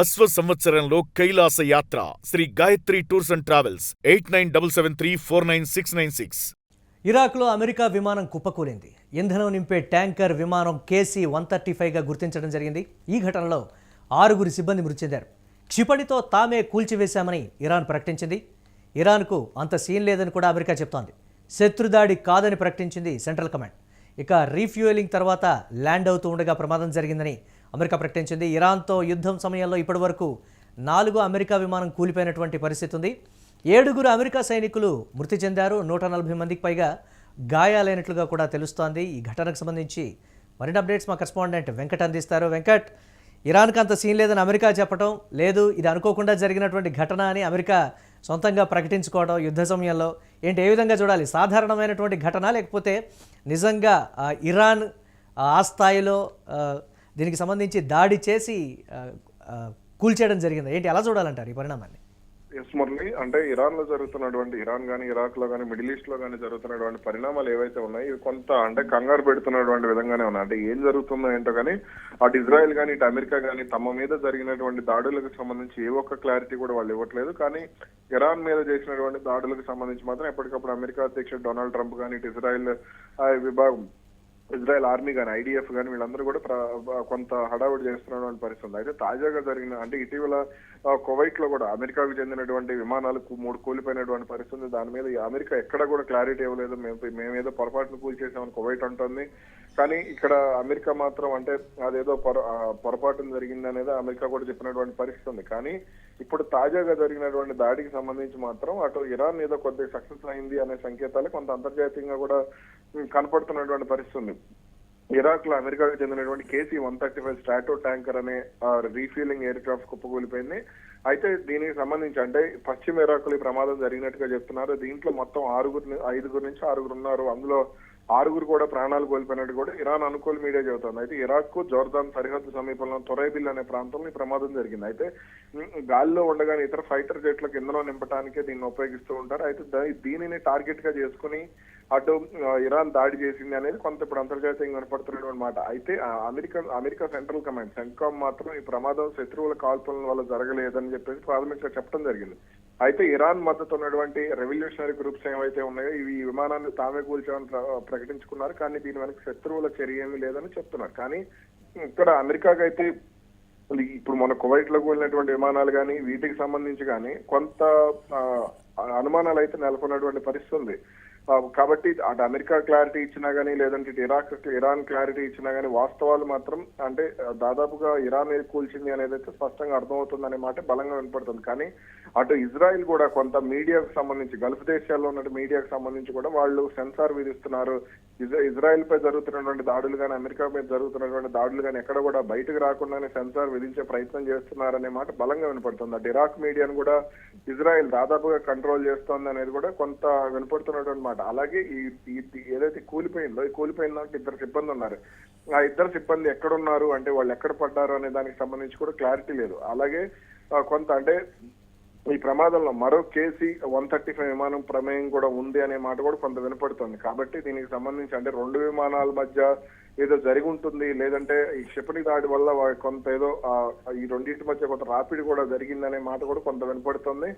అశ్వ సంవత్సరంలో కైలాస యాత్ర Shri Gayatri tours and travels 8977349696. ఇరాక్లో అమెరికా విమానం కుప్పకూలింది. ఇంధనం నింపే ట్యాంకర్ విమానం KC-135గా గుర్తించడం జరిగింది. ఈ ఘటనలో 6 సిబ్బంది మృతి చెందారు. క్షిపణితో తామే కూల్చివేశామని ఇరాన్ ప్రకటించింది. ఇరాన్కు అంత సీన్ లేదని కూడా అమెరికా చెప్తోంది. శత్రుదాడి కాదని ప్రకటించింది సెంట్రల్ కమాండ్. ఇక రీఫ్యూయలింగ్ తర్వాత ల్యాండ్ అవుతూ ఉండగా ప్రమాదం జరిగిందని అమెరికా ప్రకటించింది. ఇరాన్తో యుద్ధం సమయంలో ఇప్పటివరకు 4 అమెరికా విమానం కూలిపోయినటువంటి పరిస్థితి ఉంది. 7 అమెరికా సైనికులు మృతి చెందారు. 140 మందికి పైగా గాయాలైనట్లుగా కూడా తెలుస్తోంది. ఈ ఘటనకు సంబంధించి మరిన్ని అప్డేట్స్ మా కరెస్పాండెంట్ వెంకట్ అందిస్తారు. వెంకట్, ఇరాన్కి అంత సీన్ లేదని అమెరికా చెప్పడం లేదు, ఇది అనుకోకుండా జరిగినటువంటి ఘటన అని అమెరికా సొంతంగా ప్రకటించుకోవడం యుద్ధ సమయంలో ఏంటి, ఏ విధంగా చూడాలి? సాధారణమైనటువంటి ఘటన లేకపోతే నిజంగా ఇరాన్ ఆ స్థాయిలో దీనికి సంబంధించి దాడి చేసి కూల్చేయడం జరిగింది ఏంటి, ఎలా చూడాలంటారు ఈ పరిణామాన్ని? ఎస్ మురళి, అంటే ఇరాన్ లో జరుగుతున్నటువంటి, ఇరాన్ కానీ ఇరాక్ లో కానీ మిడిల్ ఈస్ట్ లో కానీ జరుగుతున్నటువంటి పరిణామాలు ఏవైతే ఉన్నాయో ఇవి కొంత అంటే కంగారు పెడుతున్నటువంటి విధంగానే ఉన్నాయి. అంటే ఏం జరుగుతుందో ఏంటో కానీ అటు ఇజ్రాయెల్ కానీ ఇటు అమెరికా కానీ తమ మీద జరిగినటువంటి దాడులకు సంబంధించి ఏ ఒక్క క్లారిటీ కూడా వాళ్ళు ఇవ్వట్లేదు. కానీ ఇరాన్ మీద చేసినటువంటి దాడులకు సంబంధించి మాత్రం ఎప్పటికప్పుడు అమెరికా అధ్యక్షుడు డొనాల్డ్ ట్రంప్ కానీ ఇటు ఇజ్రాయెల్ ఆర్మీ కానీ IDF కానీ వీళ్ళందరూ కూడా కొంత హడావుడి చేస్తున్నటువంటి పరిస్థితి. అయితే తాజాగా జరిగిన అంటే ఇటీవల కువైట్ లో కూడా అమెరికాకు చెందినటువంటి విమానాలు 3 కూలిపోయినటువంటి పరిస్థితి. దాని మీద అమెరికా ఎక్కడ కూడా క్లారిటీ ఇవ్వలేదు. మేమేదో పొరపాటును కూల్చేసామని కువైట్ అంటుంది. కానీ ఇక్కడ అమెరికా మాత్రం అంటే అదేదో పొరపాటును జరిగింది అనేది అమెరికా కూడా చెప్పినటువంటి పరిస్థితి ఉంది. కానీ ఇప్పుడు తాజాగా జరిగినటువంటి దాడికి సంబంధించి మాత్రం అటు ఇరాన్ ఏదో కొద్దిగా సక్సెస్ అయింది అనే సంకేతాలు కొంత అంతర్జాతీయంగా కూడా కనపడుతున్నటువంటి పరిస్థితి ఉంది. ఇరాక్ లో అమెరికాకు చెందినటువంటి KC-135 స్ట్రాటో ట్యాంకర్ అనే రీఫ్యూలింగ్ ఎయిర్ క్రాఫ్ట్ కుప్పకూలిపోయింది. అయితే దీనికి సంబంధించి అంటే పశ్చిమ ఇరాక్ లో ఈ ప్రమాదం జరిగినట్టుగా చెప్తున్నారు. దీంట్లో మొత్తం 5 నుంచి 6 ఉన్నారు. అందులో 6 కూడా ప్రాణాలు కోల్పోయినట్టు కూడా ఇరాన్ అనుకూల మీడియా చెబుతోంది. అయితే ఇరాక్ కు జోర్దాన్ సరిహద్దు సమీపంలో తొరైబిల్ అనే ప్రాంతంలో ఈ ప్రమాదం జరిగింది. అయితే గాలిలో ఉండగానే ఇతర ఫైటర్ జెట్లకు ఇంధనం నింపడానికే దీన్ని ఉపయోగిస్తూ ఉంటారు. అయితే దీనిని టార్గెట్ గా చేసుకుని అటు ఇరాన్ దాడి చేసింది అనేది కొంత ఇప్పుడు అంతర్జాతీయంగా కనపడుతున్నటువంటి మాట. అయితే అమెరికా సెంట్రల్ కమాండ్ సెంట్కామ్ మాత్రం ఈ ప్రమాదం శత్రువుల కాల్పుల వల్ల జరగలేదని చెప్పేసి ప్రాథమికంగా చెప్పడం జరిగింది. అయితే ఇరాన్ మద్దతు ఉన్నటువంటి రెవల్యూషనరీ గ్రూప్స్ ఏవైతే ఉన్నాయో ఇవి ఈ విమానాన్ని తామే కూల్చామని ప్రకటించుకున్నారు. కానీ దీని వెనక శత్రువుల చర్య ఏమీ లేదని చెప్తున్నారు. కానీ ఇక్కడ అమెరికాకైతే ఇప్పుడు మన కువైట్ లో కూలినటువంటి విమానాలు కానీ వీటికి సంబంధించి కానీ కొంత అనుమానాలు అయితే నెలకొన్నటువంటి పరిస్థితి ఉంది. కాబట్టి అటు అమెరికా క్లారిటీ ఇచ్చినా గానీ లేదంటే ఇరాన్ క్లారిటీ ఇచ్చినా గానీ వాస్తవాలు మాత్రం అంటే దాదాపుగా ఇరాన్ కూల్చింది అనేది అయితే స్పష్టంగా అర్థమవుతుంది అనే మాట బలంగా వినపడుతుంది. కానీ అటు ఇజ్రాయెల్ కూడా కొంత మీడియాకు సంబంధించి గల్ఫ్ దేశాల్లో ఉన్న మీడియాకు సంబంధించి కూడా వాళ్ళు సెన్సార్ విధిస్తున్నారు. ఇజ్రాయెల్ పై జరుగుతున్నటువంటి దాడులు కానీ అమెరికా మీద జరుగుతున్నటువంటి దాడులు కానీ ఎక్కడ కూడా బయటకు రాకుండానే సెన్సార్ విధించే ప్రయత్నం చేస్తున్నారనే మాట బలంగా వినపడుతుంది. అటు ఇరాక్ మీడియాను కూడా ఇజ్రాయెల్ దాదాపుగా కంట్రోల్ చేస్తోంది అనేది కూడా కొంత వినపడుతున్నటువంటి మాట. అలాగే ఈ ఏదైతే కూలిపోయిందో ఈ కూలిపోయిన దాంట్లో 2 సిబ్బంది ఉన్నారు. ఆ 2 సిబ్బంది ఎక్కడున్నారు అంటే వాళ్ళు ఎక్కడ పడ్డారు అనే దానికి సంబంధించి కూడా క్లారిటీ లేదు. అలాగే కొంత అంటే ఈ ప్రమాదంలో మరో KC-135 విమానం ప్రమేయం కూడా ఉంది అనే మాట కూడా కొంత వినపడుతుంది. కాబట్టి దీనికి సంబంధించి అంటే 2 విమానాల మధ్య ఏదో జరిగి ఉంటుంది, లేదంటే ఈ క్షిపణి దాడి వల్ల కొంత ఏదో ఈ రెండింటి మధ్య కొంత రాపిడి కూడా జరిగిందనే మాట కూడా కొంత వినపడుతుంది.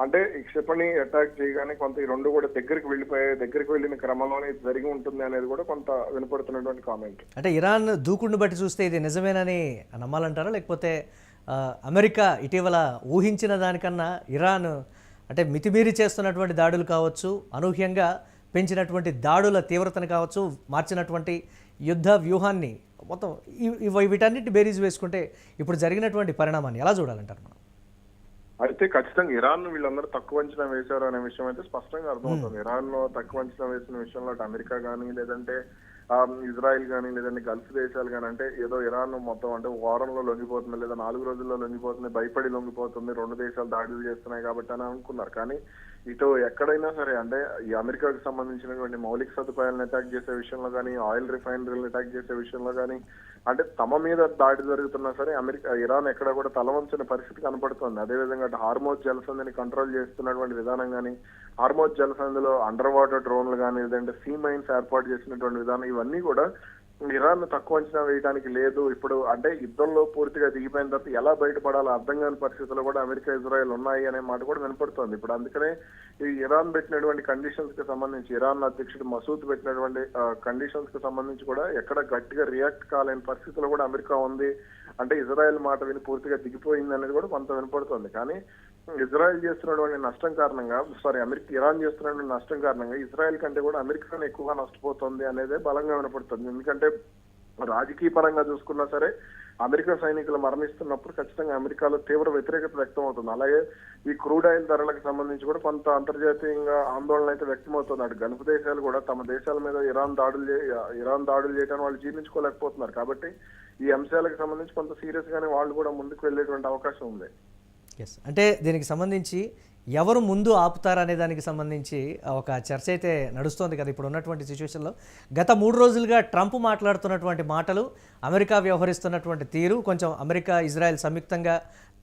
అంటే ఈ క్షిపణి అటాక్ చేయగానే కొంత ఈ 2 కూడా దగ్గరికి వెళ్ళిన క్రమంలోనే జరిగి ఉంటుంది అనేది కూడా కొంత వినపడుతున్నటువంటి కామెంట్. అంటే ఇరాన్ దూకుడును బట్టి చూస్తే ఇది నిజమేనని నమ్మాలంటారా, లేకపోతే అమెరికా ఇటీవల ఊహించిన దానికన్నా ఇరాన్ అంటే మితిమీరి చేస్తున్నటువంటి దాడులు కావచ్చు, అనూహ్యంగా పెంచినటువంటి దాడుల తీవ్రతను కావచ్చు, మార్చినటువంటి యుద్ధ వ్యూహాన్ని మొత్తం వీటన్నిటి బేరీజ్ వేసుకుంటే ఇప్పుడు జరిగినటువంటి పరిణామాన్ని ఎలా చూడాలంటారు మనం? అయితే ఖచ్చితంగా ఇరాన్ వీళ్ళందరూ తక్కువ అంచనా వేశారు అనే విషయం అయితే స్పష్టంగా అర్థమవుతుంది. ఇరాన్ తక్కువ అంచనా వేసిన విషయంలో అమెరికా కానీ లేదంటే ఇజ్రాయెల్ కానీ లేదంటే గల్ఫ్ దేశాలు కానీ అంటే ఏదో ఇరాన్ మొత్తం అంటే వారంలో లొంగిపోతుంది లేదా 4 రోజుల్లో లొంగిపోతుంది, భయపడి లొంగిపోతుంది, 2 దేశాలు దాడులు చేస్తున్నాయి కాబట్టి అని అనుకున్నారు. కానీ ఇటు ఎక్కడైనా సరే అంటే ఈ అమెరికాకు సంబంధించినటువంటి మౌలిక సదుపాయాలను అటాక్ చేసే విషయంలో కానీ ఆయిల్ రిఫైనరీలను అటాక్ చేసే విషయంలో కానీ అంటే తమ మీద దాడి జరుగుతున్నా సరే ఇరాన్ ఎక్కడ కూడా తలవంచిన పరిస్థితి కనపడుతుంది. అదేవిధంగా హార్మోజ్ జలసంధిని కంట్రోల్ చేస్తున్నటువంటి విధానం కానీ హార్మోజ్ జలసంధిలో అండర్ వాటర్ డ్రోన్లు కానీ లేదంటే సీ మైన్స్ ఏర్పాటు చేసినటువంటి విధానం ఇవన్నీ కూడా ఇరాన్ తక్కువ అంచనా వేయడానికి లేదు. ఇప్పుడు అంటే యుద్ధంలో పూర్తిగా దిగిపోయిన తర్వాత ఎలా బయటపడాలో అర్థం కాని పరిస్థితుల్లో కూడా అమెరికా ఇజ్రాయెల్ ఉన్నాయి అనే మాట కూడా వినపడుతోంది. ఇప్పుడు అందుకనే ఈ ఇరాన్ పెట్టినటువంటి కండిషన్స్ కి సంబంధించి, ఇరాన్ అధ్యక్షుడు మసూద్ పెట్టినటువంటి కండిషన్స్ కి సంబంధించి కూడా ఎక్కడ గట్టిగా రియాక్ట్ కాలేని పరిస్థితుల్లో కూడా అమెరికా ఉంది. అంటే ఇజ్రాయెల్ మాట విని పూర్తిగా దిగిపోయింది అనేది కూడా కొంత వినపడుతోంది. కానీ ఇజ్రాయెల్ చేస్తున్నటువంటి నష్టం కారణంగా, ఇరాన్ చేస్తున్నటువంటి నష్టం కారణంగా ఇజ్రాయెల్ కంటే కూడా అమెరికానే ఎక్కువగా నష్టపోతుంది అనేదే బలంగా వినపడుతుంది. ఎందుకంటే రాజకీయ పరంగా చూసుకున్నా సరే అమెరికా సైనికులు మరణిస్తున్నప్పుడు ఖచ్చితంగా అమెరికాలో తీవ్ర వ్యతిరేకత వ్యక్తం అవుతుంది. అలాగే ఈ క్రూడ్ ఆయిల్ ధరలకు సంబంధించి కూడా కొంత అంతర్జాతీయంగా ఆందోళన అయితే వ్యక్తమవుతుంది. అటు గల్ఫ్ దేశాలు కూడా తమ దేశాల మీద ఇరాన్ దాడులు చేయడానికి వాళ్ళు జీర్ణించుకోలేకపోతున్నారు. కాబట్టి ఈ అంశాలకు సంబంధించి కొంత సీరియస్ గానే వాళ్ళు కూడా ముందుకు వెళ్ళేటువంటి అవకాశం ఉంది. ఎస్, అంటే దీనికి సంబంధించి ఎవరు ముందు ఆపుతారనే దానికి సంబంధించి ఒక చర్చ అయితే నడుస్తోంది కదా ఇప్పుడు ఉన్నటువంటి సిచ్యువేషన్లో. గత 3 రోజులుగా ట్రంప్ మాట్లాడుతున్నటువంటి మాటలు, అమెరికా వ్యవహరిస్తున్నటువంటి తీరు, కొంచెం అమెరికా ఇజ్రాయెల్ సంయుక్తంగా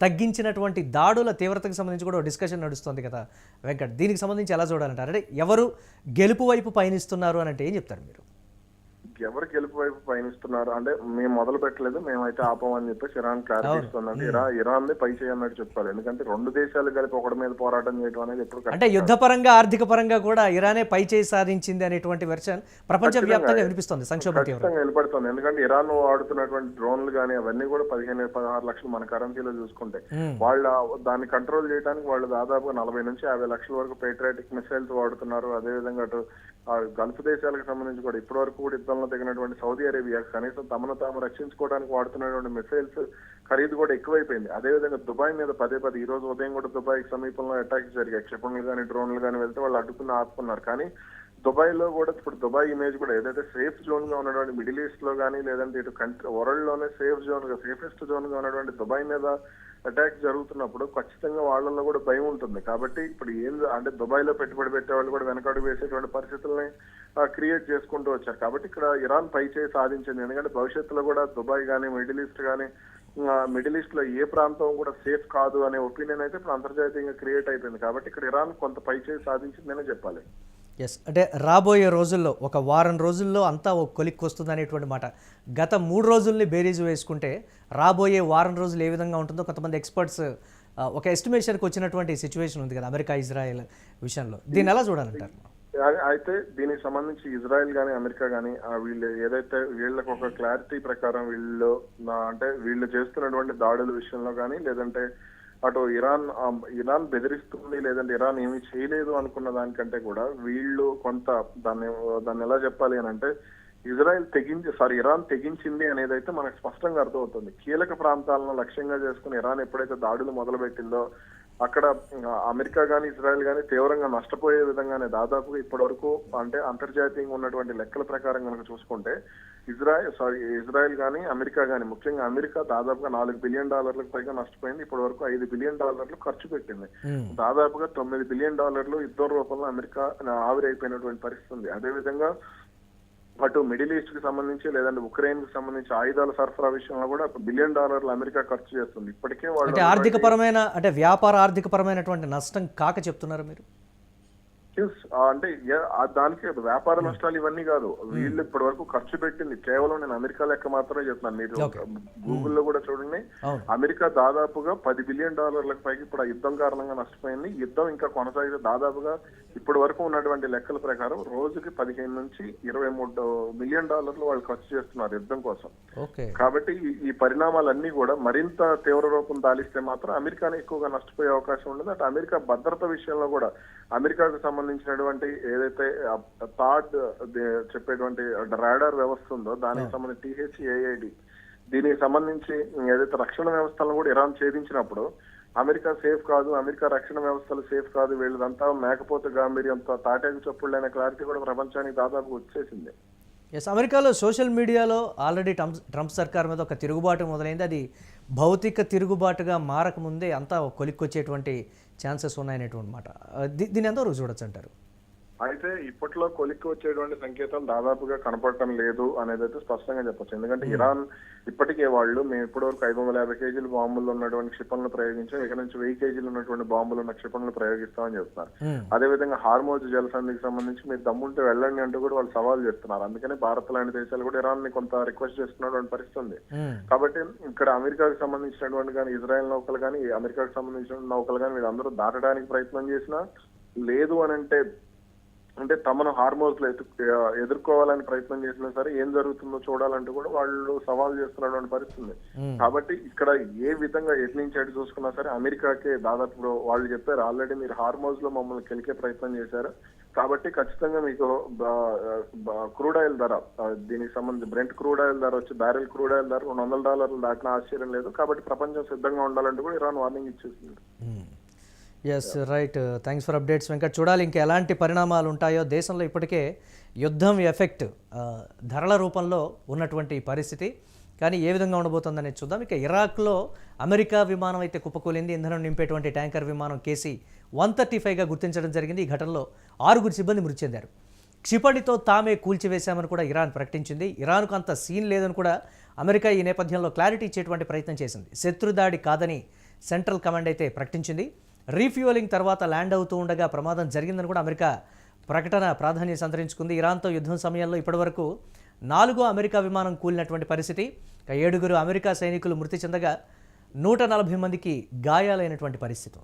తగ్గించినటువంటి దాడుల తీవ్రతకు సంబంధించి కూడా డిస్కషన్ నడుస్తుంది కదా వెంకట్. దీనికి సంబంధించి ఎలా చూడాలంటారు? అంటే ఎవరు గెలుపు వైపు పయనిస్తున్నారు అని అంటే ఏం చెప్తారు మీరు? ఎవరు గెలుపు వైపు పయనిస్తున్నారు అంటే మేము మొదలు పెట్టలేదు, మేమైతే ఆపమని చెప్పేసి ఇరాన్ క్లారిటీ ఇస్తుందంటే ఇరాన్ పై చేయన్నట్టు చెప్పాలి. ఎందుకంటే 2 దేశాలు కలిపి ఒకటి మీద పోరాటం చేయడం అనేది ఎప్పుడు అంటే యుద్ధ పరంగా ఆర్థిక పరంగా కూడా ఇరానే పై చేయి సాధించింది అనేటువంటి వెర్షన్ ప్రపంచ వ్యాప్తంగా వినిపిస్తుంది, సంక్షోభం వినపడుతుంది. ఎందుకంటే ఇరాన్ వాడుతున్నటువంటి డ్రోన్లు కానీ అవన్నీ కూడా 15-16 లక్షలు మన కరెన్సీలో చూసుకుంటే, వాళ్ళు దాన్ని కంట్రోల్ చేయడానికి వాళ్ళు దాదాపుగా 40 నుంచి 50 లక్షల వరకు పేట్రియాటిక్ మిసైల్స్ వాడుతున్నారు. అదేవిధంగా అటు గల్ఫ్ దేశాలకు సంబంధించి కూడా ఇప్పటి వరకు కూడా యుద్ధంలో దిగినటువంటి సౌదీ అరేబియా కనీసం తమను తాము రక్షించుకోవడానికి వాడుతున్నటువంటి మిసైల్స్ ఖరీదు కూడా ఎక్కువైపోయింది. అదేవిధంగా దుబాయ్ మీద పదే ఈ రోజు ఉదయం కూడా దుబాయ్ సమీపంలో అటాక్స్ జరిగాయి. క్షిపణులు కానీ డ్రోన్లు కానీ వెళ్తే వాళ్ళు ఆపుకున్నారు. కానీ దుబాయ్ లో కూడా ఇప్పుడు దుబాయ్ ఇమేజ్ కూడా ఏదైతే సేఫ్ జోన్ గా ఉన్నటువంటి మిడిల్ ఈస్ట్ లో కానీ లేదంటే ఇటు కంట్రీ వరల్డ్ లోనే సేఫెస్ట్ జోన్ గా ఉన్నటువంటి దుబాయ్ మీద అటాక్ జరుగుతున్నప్పుడు ఖచ్చితంగా వాళ్ళల్లో కూడా భయం ఉంటుంది. కాబట్టి ఇప్పుడు అంటే దుబాయ్ లో పెట్టుబడి పెట్టే వాళ్ళు కూడా వెనకడుగు వేసేటువంటి పరిస్థితుల్ని క్రియేట్ చేసుకుంటూ వచ్చారు. కాబట్టి ఇక్కడ ఇరాన్ పై చేయి సాధించింది. ఎందుకంటే భవిష్యత్తులో కూడా దుబాయ్ కానీ మిడిల్ ఈస్ట్ లో ఏ ప్రాంతం కూడా సేఫ్ కాదు అనే ఒపీనియన్ అయితే ఇప్పుడు అంతర్జాతీయంగా క్రియేట్ అయిపోయింది. కాబట్టి ఇక్కడ ఇరాన్ కొంత పై చేయి సాధించిందనే చెప్పాలి. ఎస్, అంటే రాబోయే రోజుల్లో ఒక వారం రోజుల్లో అంతా ఒక కొలిక్కి వస్తుంది అనేటువంటి మాట. గత 3 రోజుల్ని బేరీజు వేసుకుంటే రాబోయే వారం రోజులు ఏ విధంగా ఉంటుందో కొంతమంది ఎక్స్పర్ట్స్ ఒక ఎస్టిమేషన్కి వచ్చినటువంటి సిచ్యువేషన్ ఉంది కదా అమెరికా ఇజ్రాయెల్ విషయంలో. దీన్ని ఎలా చూడాలంటారు? అయితే దీనికి సంబంధించి ఇజ్రాయెల్ కానీ అమెరికా కానీ వీళ్ళు ఏదైతే వీళ్ళకి ఒక క్లారిటీ ప్రకారం వీళ్ళు చేస్తున్నటువంటి దాడుల విషయంలో కానీ లేదంటే అటు ఇరాన్ బెదిరిస్తుంది లేదంటే ఇరాన్ ఏమీ చేయలేదు అనుకున్న దానికంటే కూడా వీళ్ళు కొంత దాన్ని ఎలా చెప్పాలి అని అంటే ఇరాన్ తెగించింది అనేది అయితే మనకు స్పష్టంగా అర్థమవుతుంది. కీలక ప్రాంతాలను లక్ష్యంగా చేసుకుని ఇరాన్ ఎప్పుడైతే దాడులు మొదలుపెట్టిందో అక్కడ అమెరికా కానీ ఇజ్రాయెల్ కానీ తీవ్రంగా నష్టపోయే విధంగానే దాదాపుగా ఇప్పటి వరకు అంటే అంతర్జాతీయంగా ఉన్నటువంటి లెక్కల ప్రకారం కనుక చూసుకుంటే ఇజ్రాయెల్ కానీ అమెరికా కానీ, ముఖ్యంగా అమెరికా దాదాపుగా $4 బిలియన్ పైగా నష్టపోయింది. ఇప్పటి వరకు $5 బిలియన్ ఖర్చు పెట్టింది. దాదాపుగా $9 బిలియన్ యుద్ధం రూపంలో అమెరికా ఆవిరైపోయినటువంటి పరిస్థితి ఉంది. అదేవిధంగా అటు మిడిల్ ఈస్ట్ కి సంబంధించి లేదంటే ఉక్రెయిన్ కి సంబంధించి ఆయుధాల సరఫరా విషయంలో కూడా $1 బిలియన్ అమెరికా ఖర్చు చేస్తుంది. ఇప్పటికే వాళ్ళు అంటే వ్యాపార ఆర్థిక పరమైనటువంటి నష్టం కాక చెప్తున్నారు మీరు? అంటే దానికి వ్యాపార నష్టాలు ఇవన్నీ కాదు. వీళ్ళు ఇప్పటి వరకు ఖర్చు పెట్టింది కేవలం నేను అమెరికా లెక్క మాత్రమే చెప్తున్నాను. మీరు గూగుల్లో కూడా చూడండి, అమెరికా దాదాపుగా $10 బిలియన్ పైకి ఇప్పుడు ఆ యుద్ధం కారణంగా నష్టపోయింది. యుద్ధం ఇంకా కొనసాగితే దాదాపుగా ఇప్పటి వరకు ఉన్నటువంటి లెక్కల ప్రకారం రోజుకి 15 నుంచి 23 మిలియన్ వాళ్ళు ఖర్చు చేస్తున్నారు యుద్ధం కోసం. కాబట్టి ఈ పరిణామాలన్నీ కూడా మరింత తీవ్ర రూపం దాలిస్తే మాత్రం అమెరికానే ఎక్కువగా నష్టపోయే అవకాశం ఉండదు. అటు అమెరికా భద్రత విషయంలో కూడా అమెరికాకు సంబంధించినటువంటి ఏదైతే థాడ్ చెప్పేటువంటి రాడార్ వ్యవస్థ ఉందో దానికి సంబంధించి THAAD దీనికి సంబంధించి ఏదైతే రక్షణ వ్యవస్థలను కూడా ఇరాన్ ఛేదించినప్పుడు అమెరికా సేఫ్ కాదు, అమెరికా రక్షణ వ్యవస్థలు సేఫ్ కాదు, వీళ్ళదంతా మేకపోతే గాంభీర్యంతో తాటేకి చప్పుడులైన క్లారిటీ కూడా ప్రపంచానికి దాదాపు వచ్చేసింది. ఎస్, అమెరికాలో సోషల్ మీడియాలో ఆల్రెడీ ట్రంప్ సర్కార్ మీద ఒక తిరుగుబాటు మొదలైంది. అది భౌతిక తిరుగుబాటుగా మారకముందే అంతా కొలిక్కొచ్చేటువంటి ఛాన్సెస్ ఉన్నాయనేటువంటి మాట. దీన్ని ఎంతవరకు చూడొచ్చు అంటారు? అయితే ఇప్పట్లో కొలిక్కి వచ్చేటువంటి సంకేతాలు దాదాపుగా కనపడటం లేదు అనేది అయితే స్పష్టంగా చెప్పొచ్చు. ఎందుకంటే ఇరాన్ ఇప్పటికే వాళ్ళు మేము ఇప్పటివరకు 550 కేజీల బాంబులు ఉన్నటువంటి క్షిపణులు ప్రయోగించాం, ఇక నుంచి 1000 కేజీలు ఉన్నటువంటి బాంబులు ఉన్న క్షిపణులు ప్రయోగిస్తామని చెప్తున్నారు. అదేవిధంగా హార్మోజ్ జలసంధికి సంబంధించి మీరు దమ్ముంటే వెళ్ళండి అంటూ కూడా వాళ్ళు సవాల్ చేస్తున్నారు. అందుకని భారత్ లాంటి దేశాలు కూడా ఇరాన్ ని కొంత రిక్వెస్ట్ చేస్తున్నటువంటి పరిస్థితి ఉంది. కాబట్టి ఇక్కడ అమెరికాకు సంబంధించినటువంటి కానీ ఇజ్రాయెల్ నౌకలు కానీ అమెరికాకు సంబంధించిన నౌకలు కానీ వీళ్ళందరూ దాటడానికి ప్రయత్నం చేసినా, లేదు అని అంటే తమను హార్మోన్స్ లో ఎదుర్కోవాలని ప్రయత్నం చేసినా సరే ఏం జరుగుతుందో చూడాలంటూ కూడా వాళ్ళు సవాల్ చేస్తున్నటువంటి పరిస్థితి. కాబట్టి ఇక్కడ ఏ విధంగా ఎటు నుంచి అటు చూసుకున్నా సరే అమెరికాకే దాదాపు వాళ్ళు చెప్పారు, ఆల్రెడీ మీరు హార్మోన్స్ లో మమ్మల్ని కెలికే ప్రయత్నం చేశారు, కాబట్టి ఖచ్చితంగా మీకు క్రూడ్ ఆయిల్ ధర, దీనికి సంబంధించి బ్రెంట్ క్రూడ్ ఆయిల్ ధర వచ్చి బ్యారెల్ క్రూడ్ ఆయిల్ ధర $200 దాటిన ఆశ్చర్యం లేదు, కాబట్టి ప్రపంచం సిద్ధంగా ఉండాలంటూ కూడా ఇరాన్ వార్నింగ్ ఇచ్చేసింది. Yes right, thanks for updates Venkat. చూడాలి ఇంకా ఎలాంటి పరిణామాలు ఉంటాయో. దేశంలో ఇప్పటికే యుద్ధం ఎఫెక్ట్ ధరల రూపంలో ఉన్నటువంటి పరిస్థితి, కానీ ఏ విధంగా ఉండబోతుందనేది చూద్దాం. ఇక ఇరాక్లో అమెరికా విమానం అయితే కుప్పకూలింది. ఇంధనం నింపేటువంటి ట్యాంకర్ విమానం KC-135గా గుర్తించడం జరిగింది. ఈ ఘటనలో 6 సిబ్బంది మృతి చెందారు. క్షిపణితో తామే కూల్చివేశామని కూడా ఇరాన్ ప్రకటించింది. ఇరాన్కు అంత సీన్ లేదని కూడా అమెరికా ఈ నేపథ్యంలో క్లారిటీ ఇచ్చేటువంటి ప్రయత్నం చేసింది. శత్రుదాడి కాదని సెంట్రల్ కమాండ్ అయితే ప్రకటించింది. రీఫ్యూయలింగ్ తర్వాత ల్యాండ్ అవుతూ ఉండగా ప్రమాదం జరిగిందని కూడా అమెరికా ప్రకటన ప్రాధాన్యం సంతరించుకుంది. ఇరాన్తో యుద్ధం సమయంలో ఇప్పటివరకు 4 అమెరికా విమానం కూలినటువంటి పరిస్థితి. 7 అమెరికా సైనికులు మృతి చెందగా 140 మందికి గాయాలైనటువంటి పరిస్థితి.